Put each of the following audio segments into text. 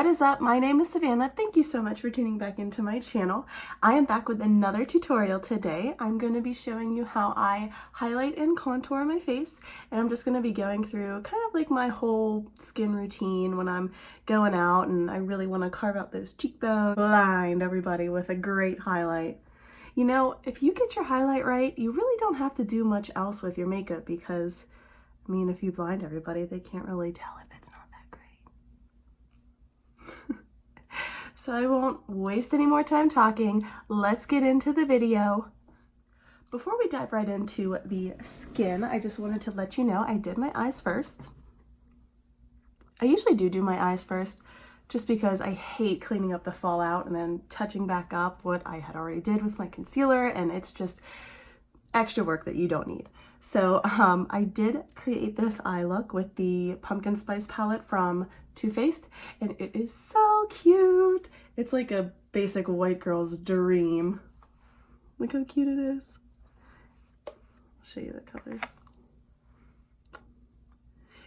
What is up? My name is Savannah. Thank you so much for tuning back into my channel. I am back with another tutorial today. I'm going to be showing you how I highlight and contour my face, and I'm just going to be going through kind of like my whole skin routine when I'm going out and I really want to carve out those cheekbones, blind everybody with a great highlight. You know, if you get your highlight right, you really don't have to do much else with your makeup because, I mean, if you blind everybody, they can't really tell if it's not that great. So I won't waste any more time talking. Let's get into the video. Before we dive right into the skin, I just wanted to let you know I did my eyes first. I usually do my eyes first just because I hate cleaning up the fallout and then touching back up what I had already did with my concealer, and it's just extra work that you don't need. So I did create this eye look with the Pumpkin Spice palette from Too Faced, and it is so cute. It's like a basic white girl's dream. Look how cute it is. I'll show you the colors.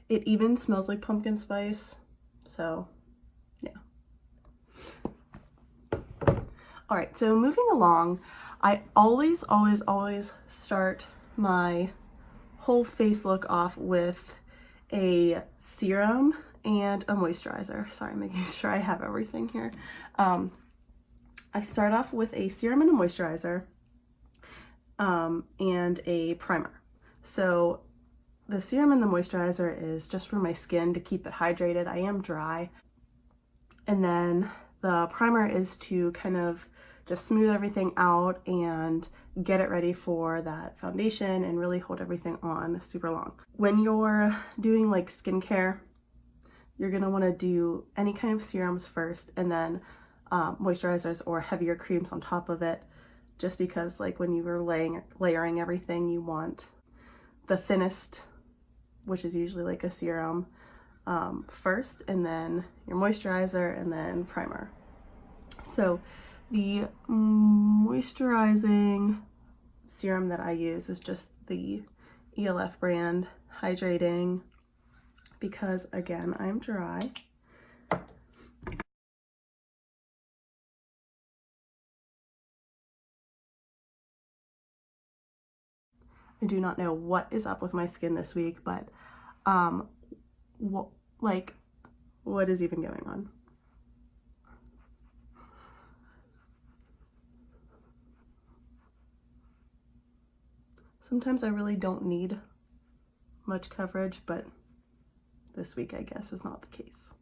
It even smells like pumpkin spice, so yeah. All right, so moving along, I always start my whole face look off with a serum and a moisturizer. Sorry, making sure I have everything here. I start off with a serum and a moisturizer and a primer. So the serum and the moisturizer is just for my skin to keep it hydrated. I am dry. And then the primer is to kind of just smooth everything out and get it ready for that foundation and really hold everything on super long. When you're doing like skincare, you're gonna wanna do any kind of serums first and then moisturizers or heavier creams on top of it, just because like when you were layering everything, you want the thinnest, which is usually like a serum, first, and then your moisturizer, and then primer. So the moisturizing serum that I use is just the ELF brand Hydrating, because again, I'm dry. I do not know what is up with my skin this week, but what is even going on? Sometimes I really don't need much coverage, but this week I guess is not the case.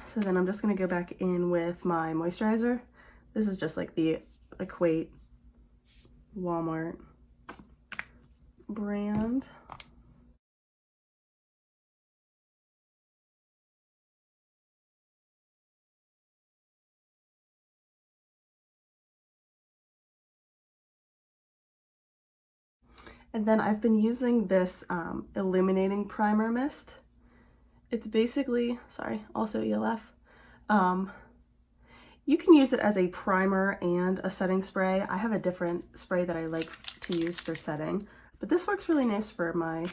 So then I'm just gonna go back in with my moisturizer. This is just like the Equate Walmart brand. And then I've been using this illuminating primer mist. It's basically, sorry, also ELF. You can use it as a primer and a setting spray. I have a different spray that I like to use for setting, but this works really nice for my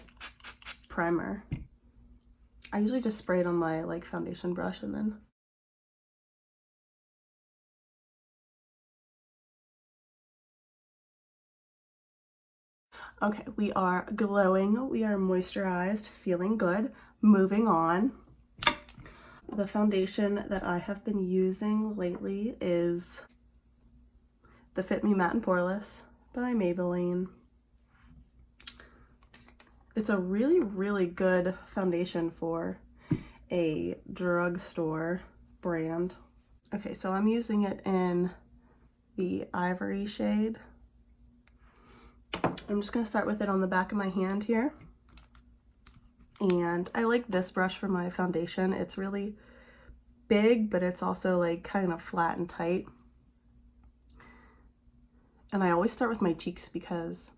primer. I usually just spray it on my like foundation brush and then okay, we are glowing, we are moisturized, feeling good. Moving on. The foundation that I have been using lately is the Fit Me Matte and Poreless by Maybelline. It's a really good foundation for a drugstore brand. Okay, so I'm using it in the Ivory shade. I'm just gonna start with it on the back of my hand here. And I like this brush for my foundation. It's really big, but it's also like kind of flat and tight. And I always start with my cheeks because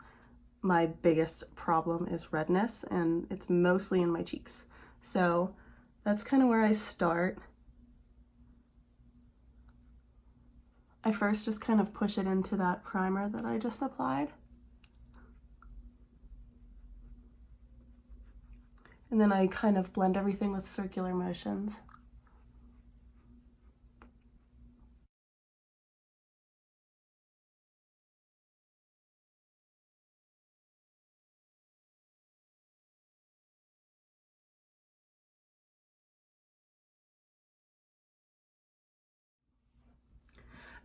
my biggest problem is redness, and it's mostly in my cheeks. So that's kind of where I start. I first just kind of push it into that primer that I just applied. And then I kind of blend everything with circular motions.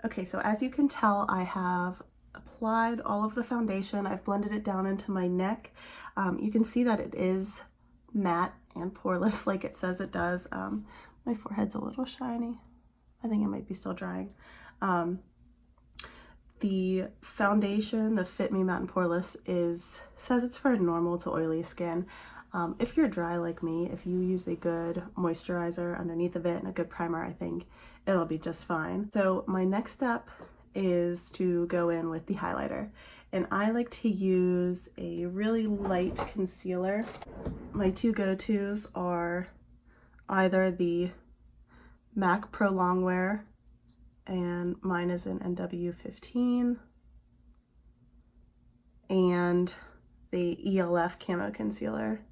Okay, so as you can tell, I have applied all of the foundation. I've blended it down into my neck. You can see that it is matte and poreless like it says it does. My forehead's a little shiny. I think it might be still drying. The foundation, the Fit Me Matte and Poreless, says it's for normal to oily skin. If you're dry like me, if you use a good moisturizer underneath of it and a good primer, I think it'll be just fine. So my next step is to go in with the highlighter. And I like to use a really light concealer. My two go-tos are either the MAC Pro Longwear, and mine is in NW15, and the ELF Camo Concealer.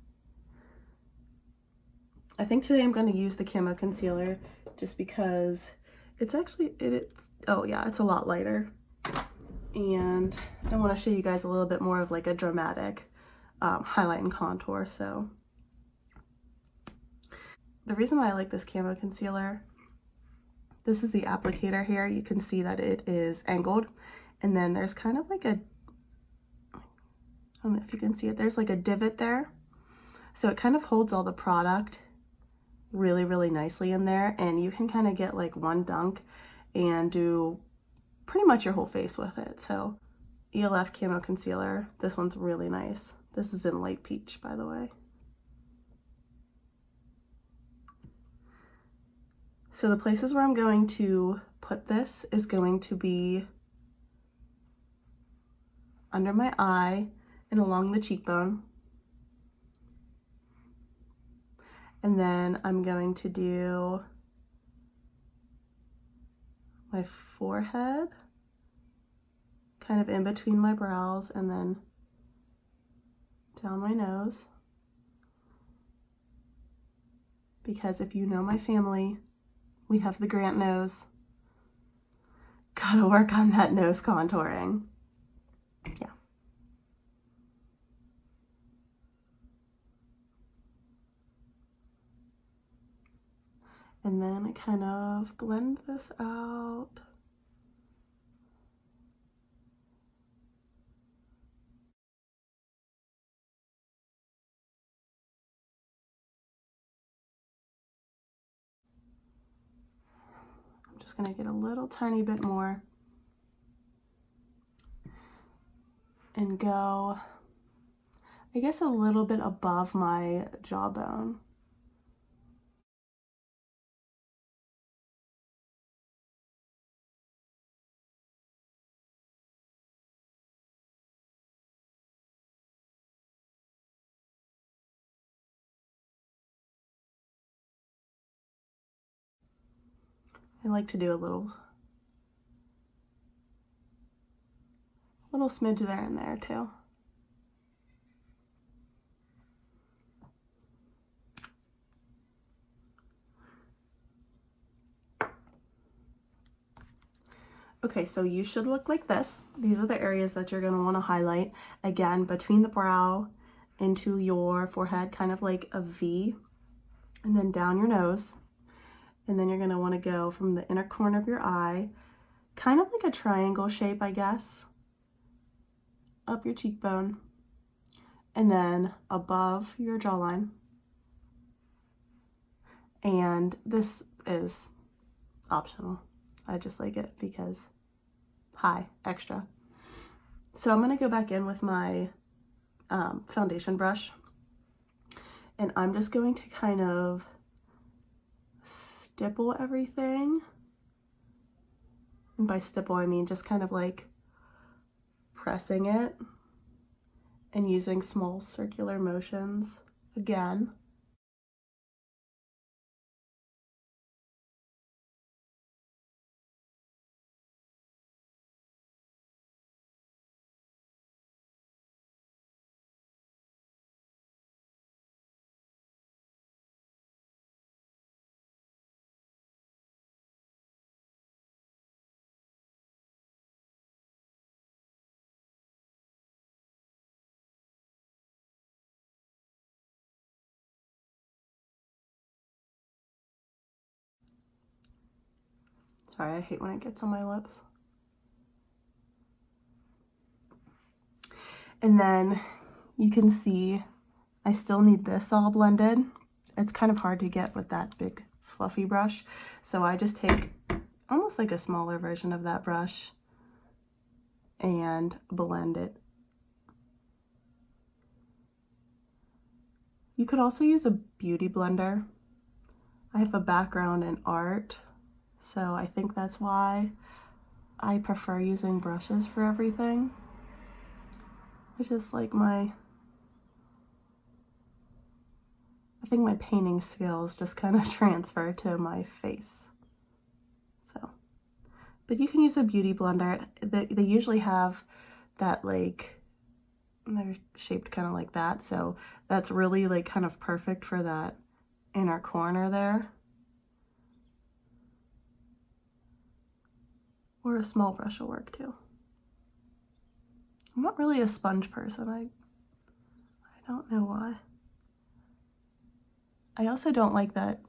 I think today I'm going to use the Camo Concealer just because it's actually, oh yeah, it's a lot lighter. And I want to show you guys a little bit more of like a dramatic highlight and contour. So the reason why I like this Camo Concealer, this is the applicator here. You can see that it is angled. And then there's kind of like I don't know if you can see it, there's like a divot there. So it kind of holds all the product really, really nicely in there, and you can kind of get like one dunk and do pretty much your whole face with it. So ELF Camo Concealer, this one's really nice. This is in light peach, by the way. So the places where I'm going to put this is going to be under my eye and along the cheekbone. And then I'm going to do my forehead, kind of in between my brows, and then down my nose. Because if you know my family, we have the Grant nose. Gotta work on that nose contouring. Yeah. And then I kind of blend this out. I'm just gonna get a little tiny bit more and go, I guess, a little bit above my jawbone. I like to do a little smidge there and there too. Okay, so you should look like this. These are the areas that you're gonna wanna highlight. Again, between the brow into your forehead, kind of like a V, and then down your nose. And then you're gonna wanna go from the inner corner of your eye, kind of like a triangle shape, I guess, up your cheekbone, and then above your jawline. And this is optional. I just like it because high, extra. So I'm gonna go back in with my foundation brush, and I'm just going to kind of stipple everything. And by stipple, I mean just kind of like pressing it and using small circular motions again. Sorry, I hate when it gets on my lips. And then you can see I still need this all blended. It's kind of hard to get with that big fluffy brush. So I just take almost like a smaller version of that brush and blend it. You could also use a beauty blender. I have a background in art, so I think that's why I prefer using brushes for everything. It's just like I think my painting skills just kind of transfer to my face. So, but you can use a beauty blender. They usually have that, like, they're shaped kind of like that, so that's really like kind of perfect for that inner corner there. Or a small brush will work too. I'm not really a sponge person. I don't know why. I also don't like that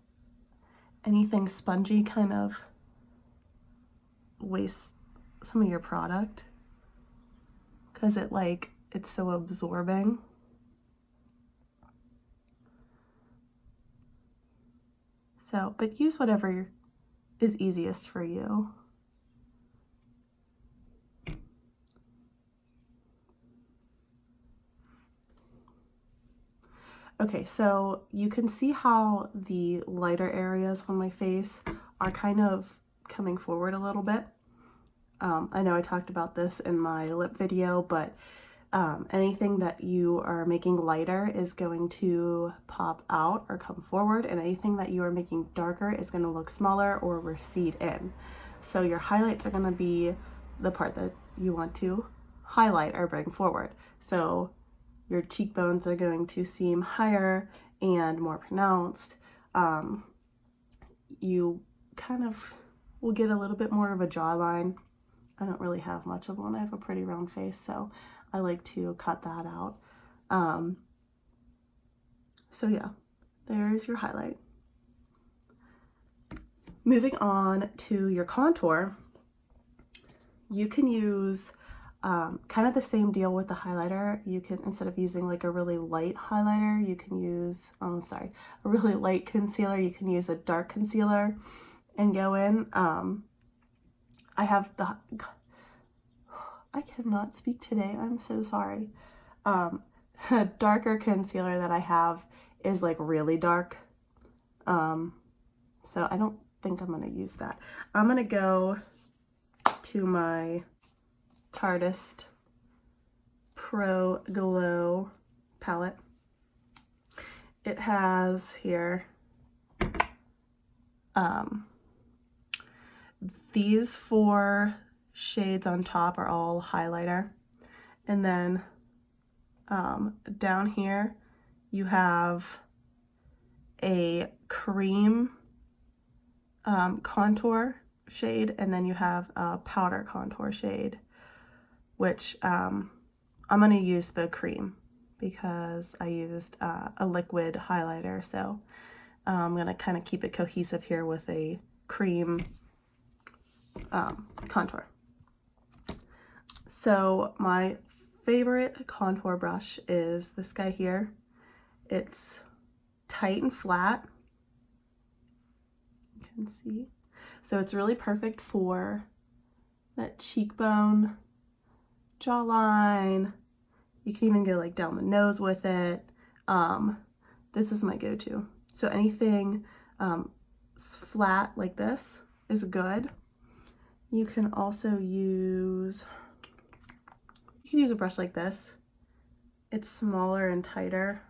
anything spongy kind of wastes some of your product, because it's so absorbing. So, but use whatever is easiest for you. Okay, so you can see how the lighter areas on my face are kind of coming forward a little bit. I know I talked about this in my lip video, but anything that you are making lighter is going to pop out or come forward, and anything that you are making darker is going to look smaller or recede in. So your highlights are going to be the part that you want to highlight or bring forward. So your cheekbones are going to seem higher and more pronounced. You kind of will get a little bit more of a jawline. I don't really have much of one. I have a pretty round face, so I like to cut that out. So yeah, there's your highlight. Moving on to your contour, you can use kind of the same deal with the highlighter. You can, instead of using like a really light highlighter, you can use, a really light concealer. You can use a dark concealer and go in. I have I cannot speak today. I'm so sorry. The darker concealer that I have is like really dark. So I don't think I'm gonna use that. I'm gonna go to my Tarteist Pro Glow palette. It has here these 4 shades on top are all highlighter, and then down here you have a cream contour shade, and then you have a powder contour shade, which I'm going to use the cream because I used a liquid highlighter, so I'm going to kind of keep it cohesive here with a cream contour. So my favorite contour brush is this guy here. It's tight and flat. You can see. So it's really perfect for that cheekbone, jawline. You can even go like down the nose with it. This is my go-to. So anything flat like this is good. You can also use, you can use a brush like this. It's smaller and tighter.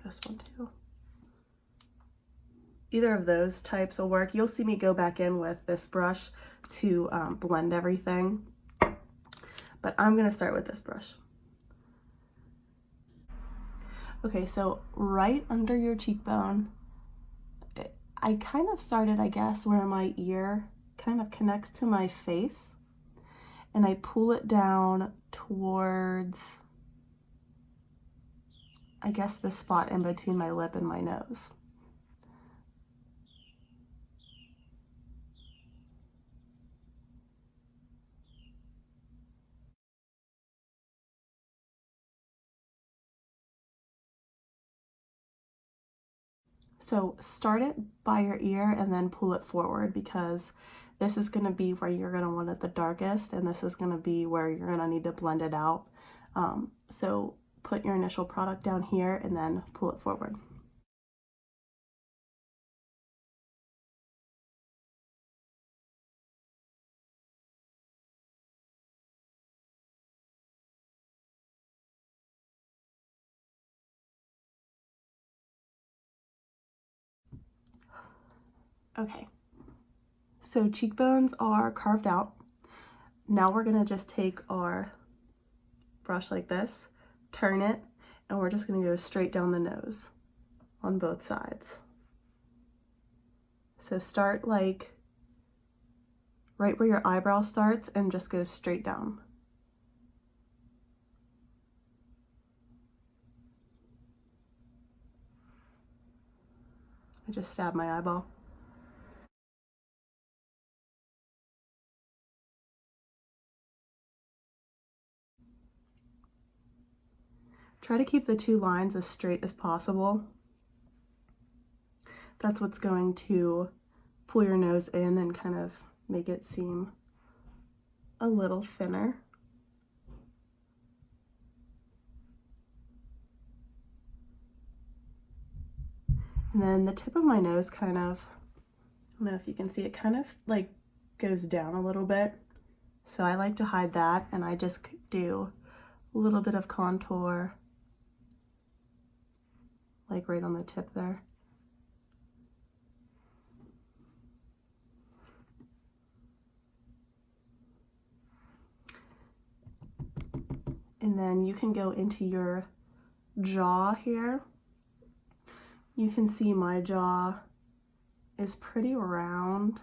This one too. Either of those types will work. You'll see me go back in with this brush to blend everything. But I'm gonna start with this brush. Okay, so right under your cheekbone, I kind of started, I guess, where my ear kind of connects to my face, and I pull it down towards, I guess, the spot in between my lip and my nose. So start it by your ear and then pull it forward, because this is going to be where you're going to want it the darkest, and this is going to be where you're going to need to blend it out. So put your initial product down here and then pull it forward. Okay, so cheekbones are carved out. Now we're gonna just take our brush like this, turn it, and we're just gonna go straight down the nose on both sides. So start like right where your eyebrow starts and just go straight down. I just stabbed my eyeball. Try to keep the two lines as straight as possible. That's what's going to pull your nose in and kind of make it seem a little thinner. And then the tip of my nose kind of, I don't know if you can see, it kind of like goes down a little bit. So I like to hide that, and I just do a little bit of contour like right on the tip there. And then you can go into your jaw here. You can see my jaw is pretty round.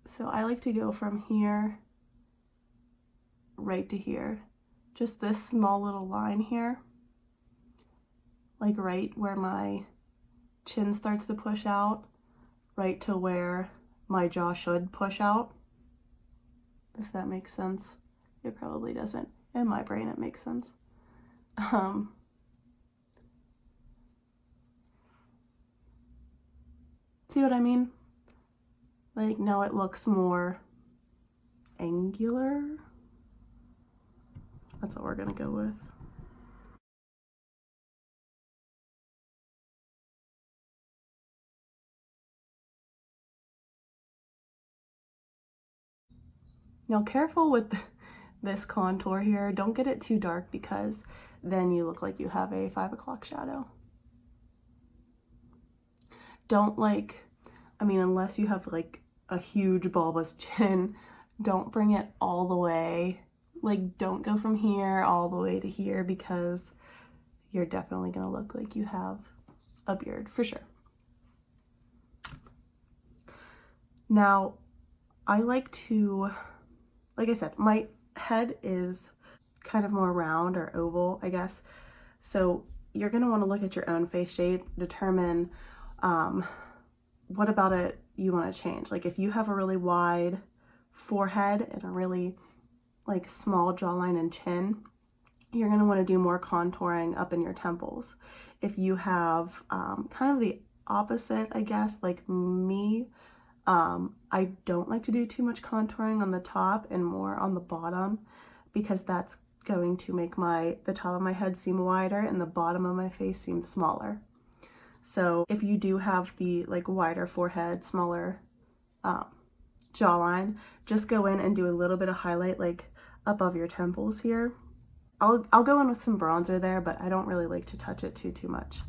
So I like to go from here right to here. Just this small little line here, like right where my chin starts to push out, right to where my jaw should push out, if that makes sense. It probably doesn't. In my brain, it makes sense. See what I mean? Like, now it looks more angular. That's what we're gonna go with. Now, careful with this contour here. Don't get it too dark, because then you look like you have a 5 o'clock shadow. Don't unless you have like a huge bulbous chin, don't bring it all the way. Like, don't go from here all the way to here, because you're definitely gonna look like you have a beard for sure. Now, I like to, like I said, my head is kind of more round or oval, I guess. So you're gonna wanna look at your own face shape, determine what about it you wanna change. Like, if you have a really wide forehead and a really like small jawline and chin, you're gonna wanna do more contouring up in your temples. If you have kind of the opposite, I guess, like me, I don't like to do too much contouring on the top and more on the bottom, because that's going to make the top of my head seem wider and the bottom of my face seem smaller. So if you do have the like wider forehead, smaller jawline, just go in and do a little bit of highlight like above your temples here. I'll go in with some bronzer there, but I don't really like to touch it too much.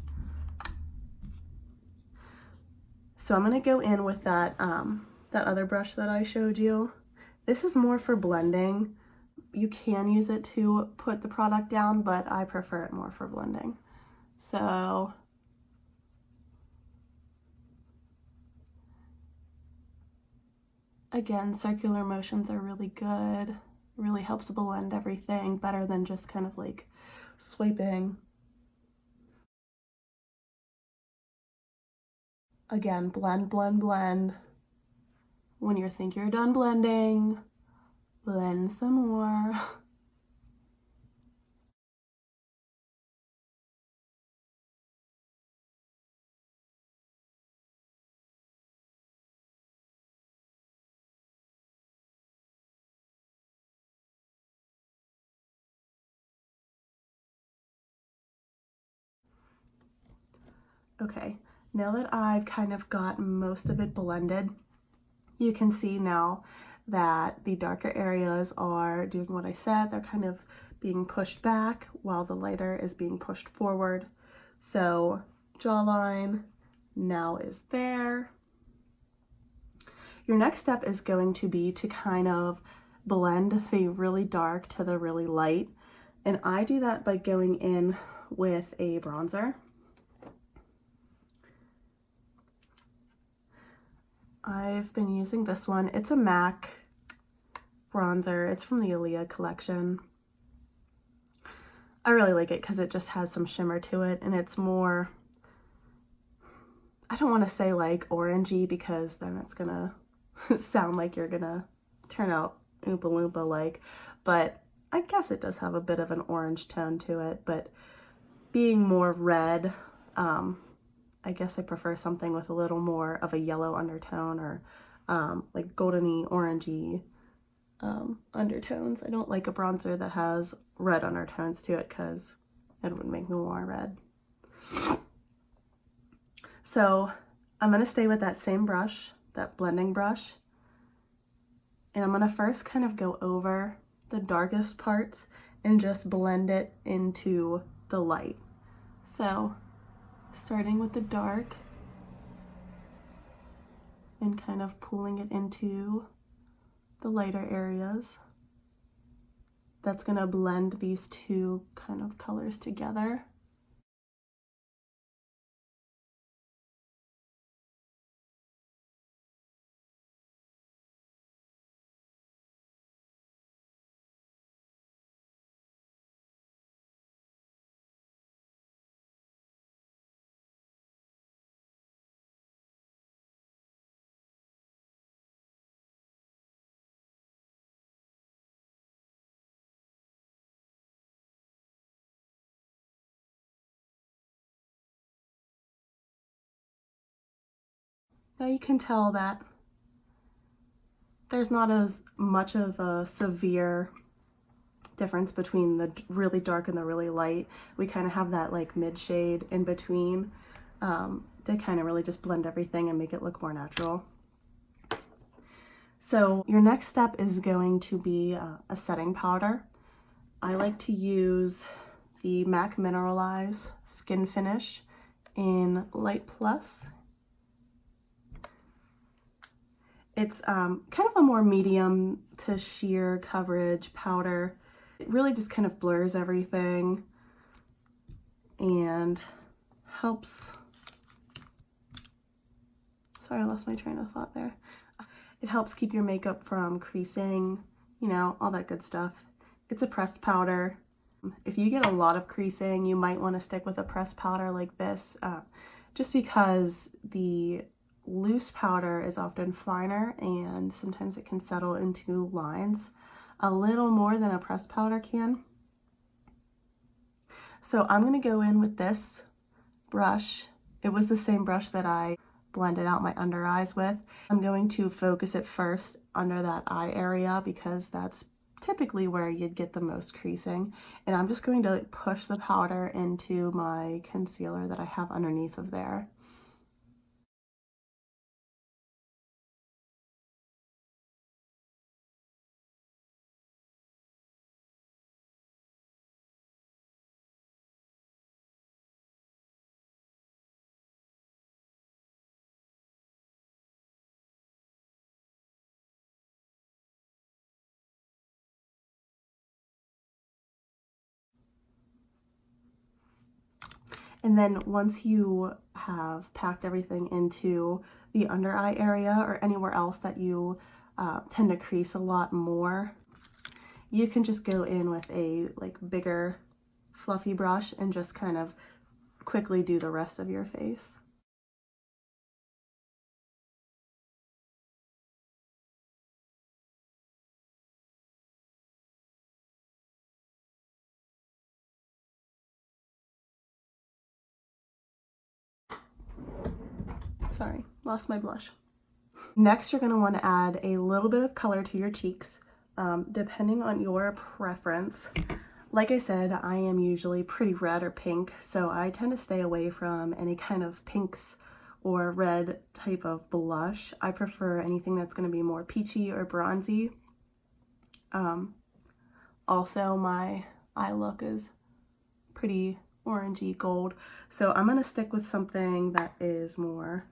So I'm gonna go in with that that other brush that I showed you. This is more for blending. You can use it to put the product down, but I prefer it more for blending. So again, circular motions are really good. It really helps blend everything better than just kind of like swiping. Again, blend, blend, blend. When you think you're done blending, blend some more. Okay, now that I've kind of got most of it blended, you can see now that the darker areas are doing what I said. They're kind of being pushed back while the lighter is being pushed forward. So jawline now is there. Your next step is going to be to kind of blend the really dark to the really light. And I do that by going in with a bronzer. I've been using this one. It's a MAC bronzer. It's from the Aaliyah collection. I really like it because it just has some shimmer to it, and it's more, I don't want to say like orangey because then it's gonna sound like you're gonna turn out Oompa Loompa like, but I guess it does have a bit of an orange tone to it, but being more red, I guess I prefer something with a little more of a yellow undertone or like goldeny, orangey undertones. I don't like a bronzer that has red undertones to it because it would make me more red. So I'm going to stay with that same brush, that blending brush, and I'm going to first kind of go over the darkest parts and just blend it into the light. So starting with the dark and kind of pulling it into the lighter areas. That's going to blend these two kind of colors together. Now you can tell that there's not as much of a severe difference between the really dark and the really light. We kind of have that like mid shade in between to kind of really just blend everything and make it look more natural. So your next step is going to be a setting powder. I like to use the MAC Mineralize Skin Finish in Light Plus. It's kind of a more medium to sheer coverage powder. It really just kind of blurs everything and helps, sorry, I lost my train of thought there. It helps keep your makeup from creasing, you know, all that good stuff. It's a pressed powder. If you get a lot of creasing, you might want to stick with a pressed powder like this, just because the loose powder is often finer and sometimes it can settle into lines a little more than a pressed powder can. So I'm going to go in with this brush. It was the same brush that I blended out my under eyes with. I'm going to focus it first under that eye area because that's typically where you'd get the most creasing. And I'm just going to push the powder into my concealer that I have underneath of there. And then once you have packed everything into the under eye area or anywhere else that you tend to crease a lot more, you can just go in with a like bigger fluffy brush and just kind of quickly do the rest of your face. Sorry, lost my blush. Next, you're going to want to add a little bit of color to your cheeks. Depending on your preference, Like I said, I am usually pretty red or pink, so I tend to stay away from any kind of pinks or red type of blush. I prefer anything that's going to be more peachy or bronzy. Also, my eye look is pretty orangey gold, so I'm going to stick with something that is more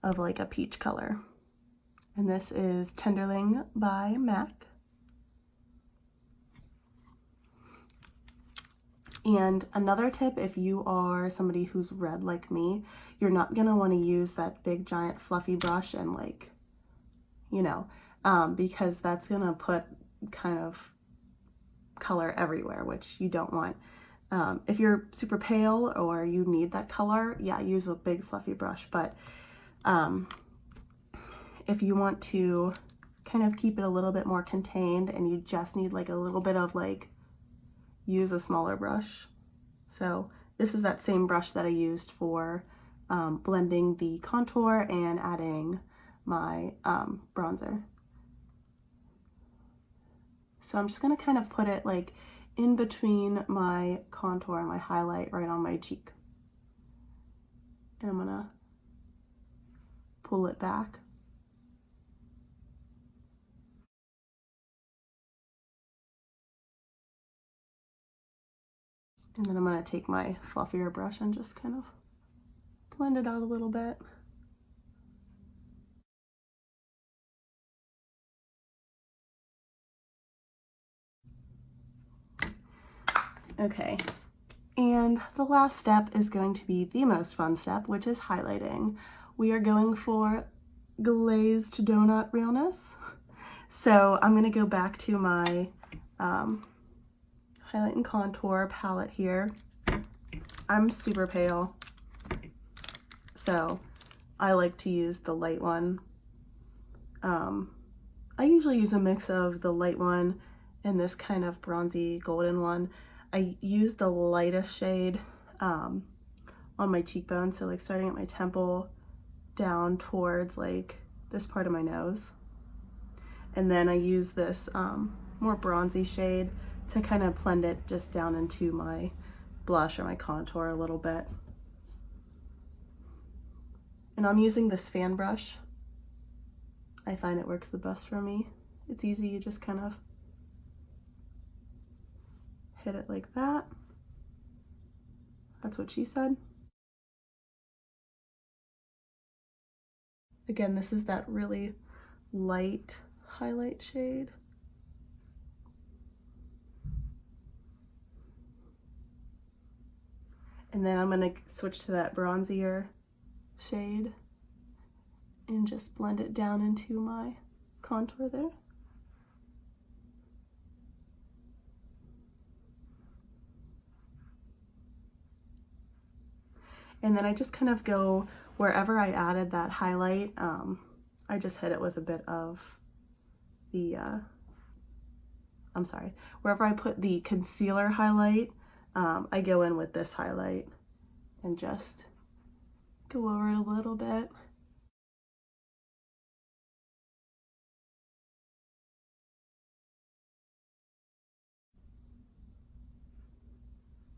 of like a peach color. And this is Tenderling by MAC. And another tip, if you are somebody who's red like me, you're not going to want to use that big giant fluffy brush and like, because that's going to put kind of color everywhere, which you don't want. If you're super pale or you need that color, yeah, use a big fluffy brush. But if you want to kind of keep it a little bit more contained and you just need like a little bit of like, use a smaller brush. So this is that same brush that I used for blending the contour and adding my bronzer. So I'm just going to kind of put it like in between my contour and my highlight right on my cheek. And I'm going to pull it back. And then I'm going to take my fluffier brush and just kind of blend it out a little bit. Okay, and the last step is going to be the most fun step, which is highlighting. We are going for glazed donut realness. So I'm going to go back to my highlight and contour palette here. I'm super pale, so I like to use the light one. I usually use a mix of the light one and this kind of bronzy golden one. I use the lightest shade on my cheekbone, so like starting at my temple down towards like this part of my nose. And then I use this more bronzy shade to kind of blend it just down into my blush or my contour a little bit. And I'm using this fan brush. I find it works the best for me. It's easy, you just kind of hit it like that. That's what she said. Again, this is that really light highlight shade. And then I'm going to switch to that bronzier shade and just blend it down into my contour there. And then I just kind of go wherever I added that highlight, I just hit it with a bit of the, wherever I put the concealer highlight, I go in with this highlight and just go over it a little bit.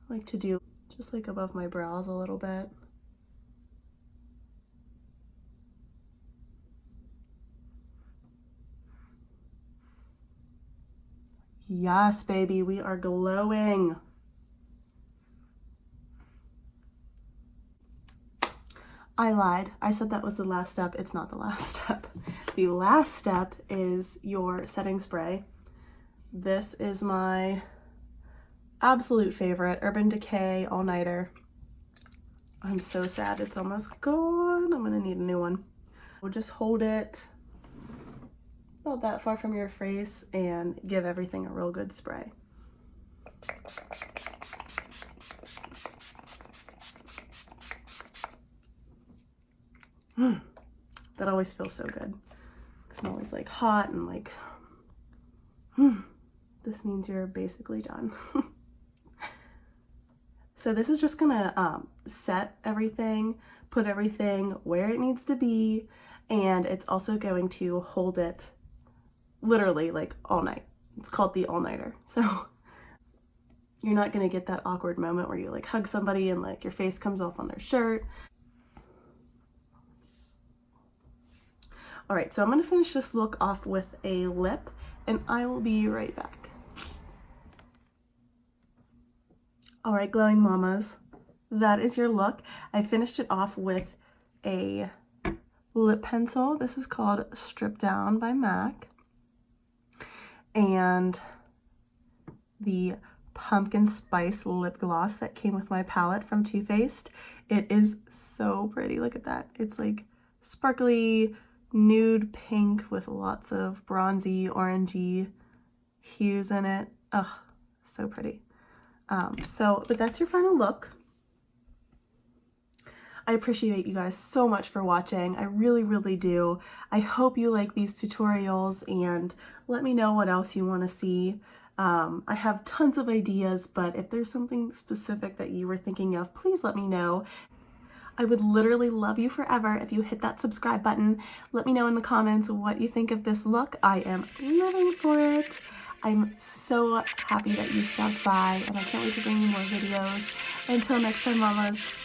I like to do just like above my brows a little bit. Yes, baby, we are glowing. I lied. I said that was the last step. It's not the last step. The last step is your setting spray. This is my absolute favorite, Urban Decay All Nighter. I'm so sad it's almost gone. I'm gonna need a new one. We'll just hold it about that far from your face and give everything a real good spray. That always feels so good. I'm always like hot and like, this means you're basically done. So this is just gonna set everything, put everything where it needs to be, and it's also going to hold it literally like all night. It's called the all-nighter. So You're not gonna get that awkward moment where you like hug somebody and like your face comes off on their shirt. All right, so I'm gonna finish this look off with a lip and I will be right back. All right, glowing mamas, that is your look. I finished it off with a lip pencil. This is called Strip Down by MAC. And the pumpkin spice lip gloss that came with my palette from Too Faced. It is so pretty. Look at that. It's like sparkly nude pink with lots of bronzy, orangey hues in it. Ugh, so pretty. But that's your final look. I appreciate you guys so much for watching. I really, really do. I hope you like these tutorials and let me know what else you want to see. I have tons of ideas, but if there's something specific that you were thinking of, please let me know. I would literally love you forever if you hit that subscribe button. Let me know in the comments what you think of this look. I am living for it. I'm so happy that you stopped by, and I can't wait to bring you more videos. Until next time, mamas.